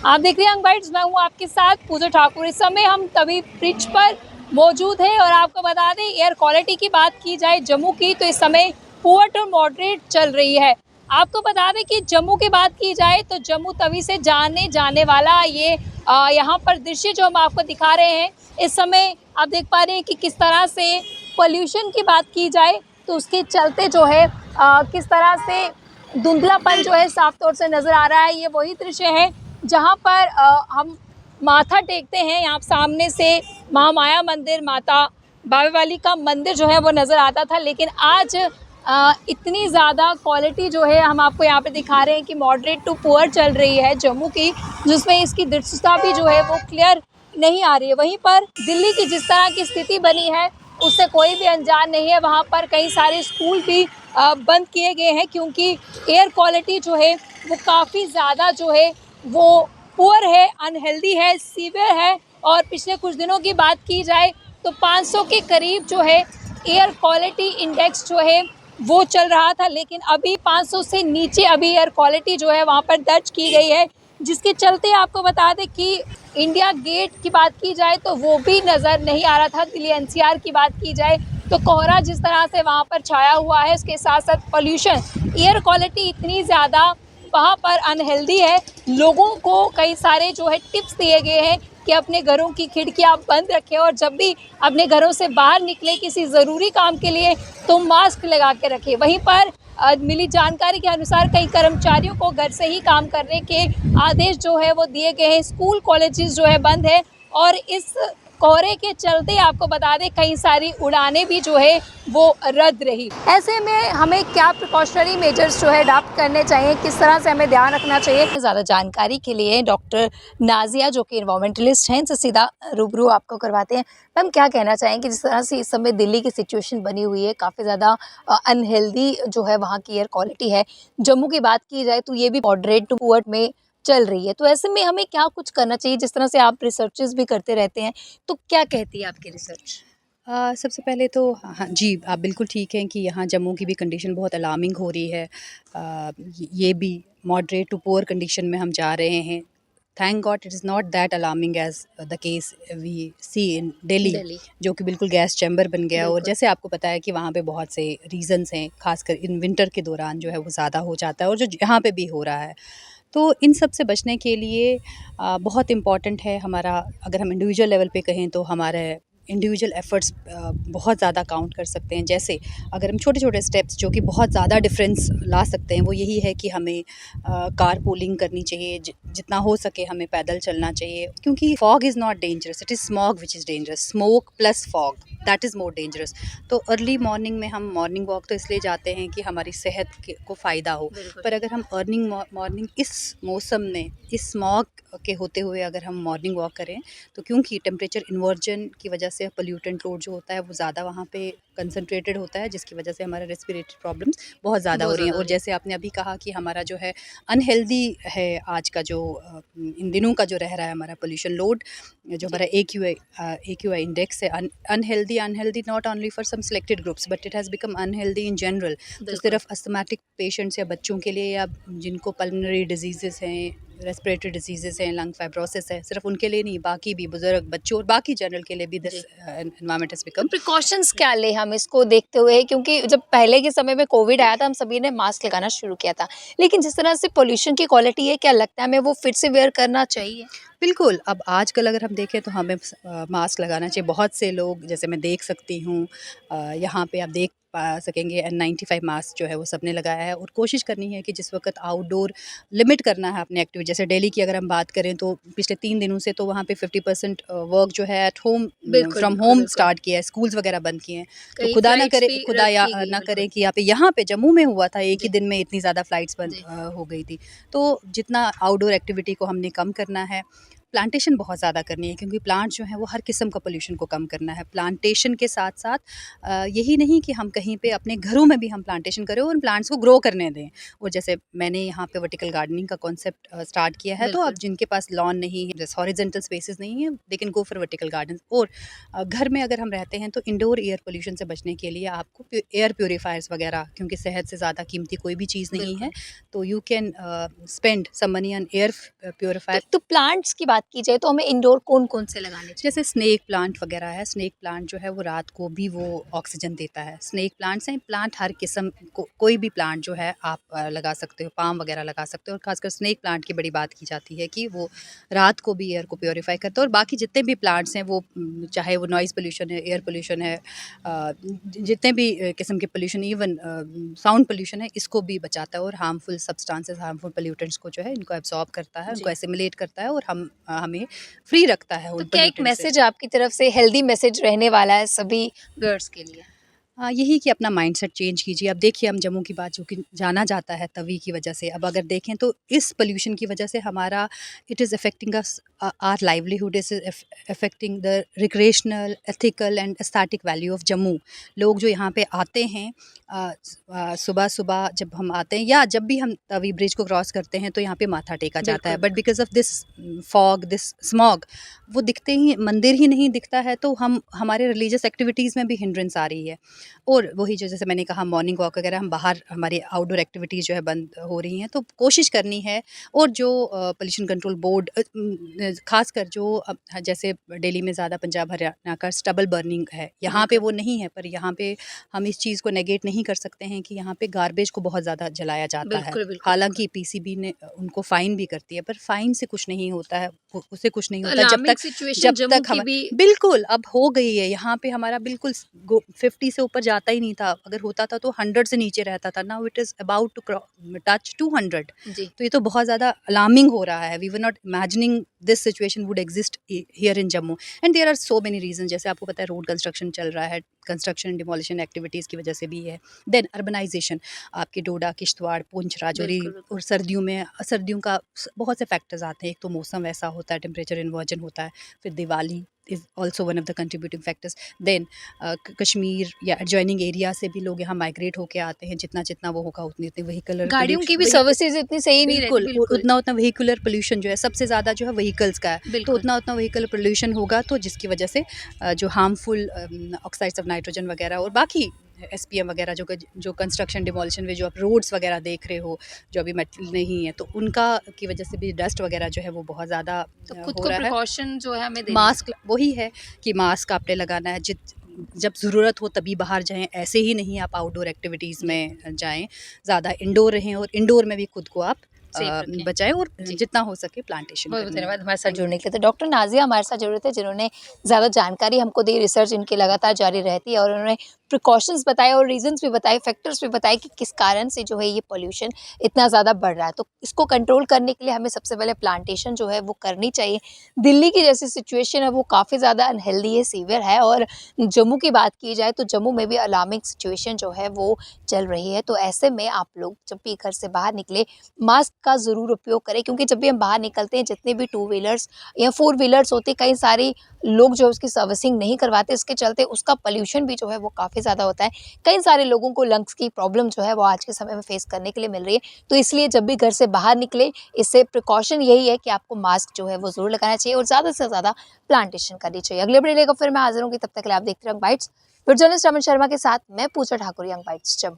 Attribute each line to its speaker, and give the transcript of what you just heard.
Speaker 1: आप देख रहे हैं यंग बाइट्स, मैं हूँ आपके साथ पूजा ठाकुर। इस समय हम तवी ब्रिज पर मौजूद है और आपको बता दें, एयर क्वालिटी की बात की जाए जम्मू की तो इस समय पुअर टू मॉडरेट चल रही है। आपको बता दें कि जम्मू की बात की जाए तो जम्मू तवी से जाने वाला ये यहाँ पर दृश्य जो हम आपको दिखा रहे हैं, इस समय आप देख पा रहे हैं कि किस तरह से पोल्यूशन की बात की जाए तो उसके चलते जो है किस तरह से धुंधलापन जो है साफ तौर से नज़र आ रहा है। ये वही दृश्य है जहाँ पर हम माथा टेकते हैं। यहाँ सामने से महामाया मंदिर, माता बावे वाली का मंदिर जो है वो नज़र आता था, लेकिन आज इतनी ज़्यादा क्वालिटी जो है हम आपको यहाँ पे दिखा रहे हैं कि मॉडरेट टू पुअर चल रही है जम्मू की, जिसमें इसकी दृश्यता भी जो है वो क्लियर नहीं आ रही है। वहीं पर दिल्ली की जिस तरह की स्थिति बनी है उससे कोई भी अनजान नहीं है। वहाँ पर कई सारे स्कूल भी बंद किए गए हैं क्योंकि एयर क्वालिटी जो है वो काफ़ी ज़्यादा जो है वो पुअर है, अनहेल्दी है, सीवियर है। और पिछले कुछ दिनों की बात की जाए तो 500 के करीब जो है एयर क्वालिटी इंडेक्स जो है वो चल रहा था, लेकिन अभी 500 से नीचे अभी एयर क्वालिटी जो है वहाँ पर दर्ज की गई है, जिसके चलते आपको बता दें कि इंडिया गेट की बात की जाए तो वो भी नज़र नहीं आ रहा था। दिल्ली एनसीआर की बात की जाए तो कोहरा जिस तरह से वहाँ पर छाया हुआ है, उसके साथ साथ पोल्यूशन, एयर क्वालिटी इतनी ज़्यादा वहाँ पर अनहेल्दी है। लोगों को कई सारे जो है टिप्स दिए गए हैं कि अपने घरों की खिड़कियाँ बंद रखें और जब भी अपने घरों से बाहर निकले किसी ज़रूरी काम के लिए तो मास्क लगा के रखें। वहीं पर मिली जानकारी के अनुसार कई कर्मचारियों को घर से ही काम करने के आदेश जो है वो दिए गए हैं। स्कूल कॉलेजेस जो है बंद है और इस कोहरे के चलते आपको बता दें कई सारी उड़ानें भी जो है वो रद्द रही। ऐसे में हमें क्या प्रिकॉशनरी मेजर्स जो है अडॉप्ट करने चाहिए, किस तरह से हमें ध्यान रखना चाहिए? ज़्यादा जानकारी के लिए डॉक्टर नाजिया जो कि इन्वायरमेंटलिस्ट हैं, इनसे सीधा रूबरू आपको करवाते हैं। मैम, क्या कहना चाहेंगे जिस तरह से इस समय दिल्ली की सिचुएशन बनी हुई है, काफ़ी ज़्यादा अनहेल्दी जो है वहाँ की एयर क्वालिटी है। जम्मू की बात की जाए तो ये भी मॉडरेट टू पुअर में चल रही है, तो ऐसे में हमें क्या कुछ करना चाहिए? जिस तरह से आप रिसर्चेस भी करते रहते हैं, तो क्या कहती है आपकी रिसर्च?
Speaker 2: सबसे पहले तो हाँ जी, आप बिल्कुल ठीक हैं कि यहाँ जम्मू की भी कंडीशन बहुत अलार्मिंग हो रही है। ये भी मॉडरेट टू पुअर कंडीशन में हम जा रहे हैं। Thank God it is not that alarming as the case we see in Delhi,
Speaker 1: Delhi,
Speaker 2: जो कि बिल्कुल गैस चैम्बर बन गया। और
Speaker 1: बिल्कुल।
Speaker 2: जैसे आपको पता है कि वहाँ पे बहुत से रीज़न्स हैं, ख़ासकर इन विंटर के दौरान जो है वो ज़्यादा हो जाता है और जो यहाँ पे भी हो रहा है। तो इन सब से बचने के लिए बहुत इम्पॉर्टेंट है हमारा, अगर हम इंडिविजुअल लेवल पे कहें तो हमारे इंडिविजुअल एफ़र्ट्स बहुत ज़्यादा काउंट कर सकते हैं। जैसे अगर हम छोटे-छोटे स्टेप्स जो कि बहुत ज़्यादा डिफ़रेंस ला सकते हैं, वो यही है कि हमें कारपूलिंग करनी चाहिए, जितना हो सके हमें पैदल चलना चाहिए, क्योंकि fog is not dangerous, it is smog which is dangerous. Smoke plus fog that is more dangerous. तो अर्ली मॉर्निंग में हम मॉर्निंग वॉक तो इसलिए जाते हैं कि हमारी सेहत को फ़ायदा हो, पर अगर हम अर्निंग मॉर्निंग इस मौसम में इस स्मॉग के होते हुए अगर हम मॉर्निंग वॉक करें, तो क्योंकि टेम्परेचर इन्वर्जन की वजह से पोल्यूटेंट लोड जो होता है वो ज़्यादा वहाँ पे कंसंट्रेटेड होता है, जिसकी वजह से हमारे रेस्पिरेटरी प्रॉब्लम्स बहुत ज़्यादा हो रही हैं। और जैसे आपने अभी कहा कि हमारा जो है अनहेल्दी है आज का जो इन दिनों का जो रह रहा है हमारा पोल्यूशन लोड, जो हमारा AQI इंडेक्स है, unhealthy not only for some selected groups but it has become unhealthy in general. तो सिर्फ अस्थमेटिक पेशेंट्स या बच्चों के लिए या जिनको पल्मोनरी डिजीज़ेस हैं, रेस्पिरेटरी डिजीज़ेस हैं, लंग फाइब्रोसिस है, सिर्फ उनके लिए नहीं, बाकी भी बुजुर्ग, बच्चों और बाकी जनरल के लिए भी this environment has become.
Speaker 1: Precautions क्या लें हम इसको देखते हुए? क्योंकि जब पहले के समय में कोविड आया था हम सभी ने मास्क लगाना शुरू किया था, लेकिन जिस तरह से पोल्यूशन की क्वालिटी है, क्या लगता है हमें वो फिर से वेयर करना चाहिए?
Speaker 2: बिल्कुल, अब आजकल अगर हम देखें तो हमें मास्क लगाना चाहिए। बहुत से लोग, जैसे मैं देख सकती हूँ यहाँ पे आप देख पा सकेंगे, N95 मास्क जो है वो सबने लगाया है। और कोशिश करनी है कि जिस वक़्त आउटडोर लिमिट करना है अपने एक्टिविटी, जैसे दिल्ली की अगर हम बात करें तो पिछले 3 दिनों से तो वहाँ पे 50% वर्क जो है एट होम,
Speaker 1: बिल्कुल,
Speaker 2: फ्रॉम
Speaker 1: बिल्कुल,
Speaker 2: होम
Speaker 1: बिल्कुल।
Speaker 2: स्टार्ट किया है, स्कूल्स वगैरह बंद किए हैं। तो
Speaker 1: कई
Speaker 2: खुदा ना
Speaker 1: फ्लाइट्स
Speaker 2: करे,
Speaker 1: भी
Speaker 2: खुदा
Speaker 1: रद्द
Speaker 2: या
Speaker 1: की गई,
Speaker 2: ना
Speaker 1: बिल्कुल।
Speaker 2: करे कि यहाँ पे जम्मू में हुआ था, एक ही
Speaker 1: जी,
Speaker 2: दिन में इतनी ज़्यादा फ्लाइट्स बंद
Speaker 1: जी।
Speaker 2: हो गई थी। तो जितना आउटडोर एक्टिविटी को हमने कम करना है, प्लांटेशन बहुत ज़्यादा करनी है, क्योंकि प्लांट जो है वो हर किस्म का पोल्यूशन को कम करना है। प्लांटेशन के साथ साथ यही नहीं कि हम कहीं पे अपने घरों में भी हम प्लांटेशन करें और उन प्लांट्स को ग्रो करने दें। और जैसे मैंने यहाँ पे वर्टिकल गार्डनिंग का कॉन्सेप्ट स्टार्ट किया है, तो अब जिनके पास लॉन नहीं है, जैसे हॉरिजेंटल स्पेसेस नहीं है, they can go for vertical garden. और घर में अगर हम रहते हैं तो इंडोर एयर पोल्यूशन से बचने के लिए आपको एयर प्योरीफायर्स वगैरह, क्योंकि सेहत से ज़्यादा कीमती कोई भी चीज़ नहीं है, तो you can spend some money on air purifier.
Speaker 1: तो प्लांट्स की बात की जाए तो हमें इंडोर कौन कौन से लगाने चाहिए?
Speaker 2: जैसे स्नेक प्लांट वगैरह है, स्नेक प्लांट जो है वो रात को भी वो ऑक्सीजन देता है। स्नेक प्लांट्स हैं, प्लांट हर किस्म को, कोई भी प्लांट जो है आप लगा सकते हो, पाम वगैरह लगा सकते हो। और खासकर स्नेक प्लांट की बड़ी बात की जाती है कि वो रात को भी एयर को प्योरीफाई करता है। और बाकी जितने भी प्लांट्स हैं वो चाहे वो नॉइज़ पोल्यूशन है, एयर पोल्यूशन है, जितने भी किस्म के पोल्यूशन, इवन साउंड पोल्यूशन है, इसको भी बचाता है और हार्मफुल सब्सटेंसेस, हार्मफुल पोल्यूटेंट्स को जो है इनको एब्जॉर्ब करता है, उनको एसिमिलेट करता है और हमें फ्री रखता है
Speaker 1: तो
Speaker 2: उन
Speaker 1: क्या एक
Speaker 2: pollutants से।
Speaker 1: मैसेज आपकी तरफ से, हेल्दी मैसेज रहने वाला है सभी गर्ल्स के लिए?
Speaker 2: हाँ, यही कि अपना माइंडसेट चेंज कीजिए। अब देखिए, हम जम्मू की बात जो कि जाना जाता है तवी की वजह से, अब अगर देखें तो इस पोल्यूशन की वजह से हमारा it is affecting us our livelihood, is affecting the recreational, ethical and aesthetic value of Jammu. लोग जो यहाँ पे आते हैं सुबह सुबह जब हम आते हैं या जब भी हम तवी ब्रिज को क्रॉस करते हैं तो यहाँ पे माथा टेका जाता है, but because of this fog, this smog, वो दिखते ही, मंदिर ही नहीं दिखता है, तो हम हमारे रिलीजियस एक्टिविटीज़ में भी हिंड्रेंस आ रही है। और वही जो जैसे मैंने कहा, मॉर्निंग वॉक वगैरह, हम बाहर, हमारी आउटडोर एक्टिविटीज़ जो है बंद हो रही हैं, तो कोशिश करनी है। और जो पोल्यूशन कंट्रोल बोर्ड, खासकर जो जैसे दिल्ली में ज़्यादा, पंजाब हरियाणा का स्टबल बर्निंग है, यहाँ पे वो नहीं है, पर यहाँ पे हम इस चीज़ को नेगेट नहीं कर सकते हैं कि यहाँ पे गार्बेज को बहुत ज़्यादा जलाया जाता है। हालांकि पीसीबी ने उनको फ़ाइन भी करती है, पर फ़ाइन से कुछ नहीं होता है, उससे कुछ नहीं होता जब तक हम बिल्कुल, अब हो गई है यहाँ पे, हमारा बिल्कुल 50 से ऊपर जाता ही नहीं था। अगर होता था तो 100 से नीचे रहता था। Now it is about to touch 200। तो ये तो बहुत ज़्यादा अलार्मिंग हो रहा है। We were not imagining this situation would exist here in Jammu, and there are so many reason. जैसे आपको पता है, रोड कंस्ट्रक्शन चल रहा है, कंस्ट्रक्शन डिमोलिशन एक्टिविटीज़ की वजह से भी है। देन अर्बनाइजेशन, आपके डोडा, किश्तवाड़, पुंछ, राजौरी। और सर्दियों का बहुत से फैक्टर्स आते हैं। एक तो मौसम वैसा होता है, टेम्परेचर इन्वर्जन होता है, फिर Diwali is also one of the contributing factors. Then Kashmir या एडजॉइनिंग एरिया से भी लोग यहाँ माइग्रेट होके आते हैं। जितना वो होगा उतनी व्हीकलर,
Speaker 1: गाड़ियों की भी सर्विसेज इतनी सही नहीं रहती,
Speaker 2: बिल्कुल उतना व्हीकुलर पोल्यूशन जो है सबसे ज़्यादा जो है व्हीकल्स का है, तो उतना व्हीकल पोल्यूशन होगा, तो जिसकी वजह से जो हार्मफुल ऑक्साइड्स ऑफ नाइट्रोजन वगैरह और बाकी SPM वगैरह जो कंस्ट्रक्शन डिमोलिशन में जो आप रोड्स वगैरह देख रहे हो, जो अभी मेटल नहीं है, तो उनका की वजह से भी डस्ट वगैरह जो है वो बहुत ज़्यादा
Speaker 1: तो खुद को प्रिकॉशन जो है हमें
Speaker 2: मास्क, वही है कि मास्क आपने लगाना है, जब ज़रूरत हो तभी बाहर जाएं, ऐसे ही नहीं आप आउटडोर एक्टिविटीज़ में जाएं, ज़्यादा इंडोर रहें और इंडोर में भी खुद को आप बचाएं और जितना हो सके प्लांटेशन।
Speaker 1: बहुत बहुत धन्यवाद हमारे साथ जुड़ने के लिए। तो डॉक्टर नाजिया हमारे साथ जुड़े थे, जिन्होंने ज़्यादा जानकारी हमको दी। रिसर्च इनकी लगातार जारी रहती है और उन्होंने प्रिकॉशंस बताए और रीजंस भी बताए, फैक्टर्स भी बताए कि किस कारण से जो है ये पोल्यूशन इतना ज़्यादा बढ़ रहा है। तो इसको कंट्रोल करने के लिए हमें सबसे पहले प्लांटेशन जो है वो करनी चाहिए। दिल्ली की जैसी सिचुएशन है वो काफ़ी ज़्यादा अनहेल्दी है, सीवियर है। और जम्मू की बात की जाए तो जम्मू में भी अलार्मिंग सिचुएशन जो है वो चल रही है। तो ऐसे में आप लोग जब भी घर से बाहर निकले, मास्क का ज़रूर उपयोग करें, क्योंकि जब भी हम बाहर निकलते हैं, जितने भी 2 व्हीलर्स या 4 व्हीलर्स होते, कई सारे लोग जो उसकी सर्विसिंग नहीं करवाते, इसके चलते उसका पोल्यूशन भी जो है वो काफ़ी ज़्यादा होता है। कई सारे लोगों को लंग्स की प्रॉब्लम जो है वो आज के समय में फेस करने के लिए मिल रही है। तो इसलिए जब भी घर से बाहर निकले, इससे प्रिकॉशन यही है कि आपको मास्क जो है वो ज़रूर लगाना चाहिए और ज़्यादा से ज़्यादा प्लांटेशन करनी चाहिए। अगले अपडेट लेकर फिर मैं हाजिर हूँ, तब तक के लिए आप देखते रहो यंग बाइट्स। फिर जर्नलिस्ट रमन शर्मा के साथ मैं पूजा ठाकुर, यंग बाइट्स जम्मू।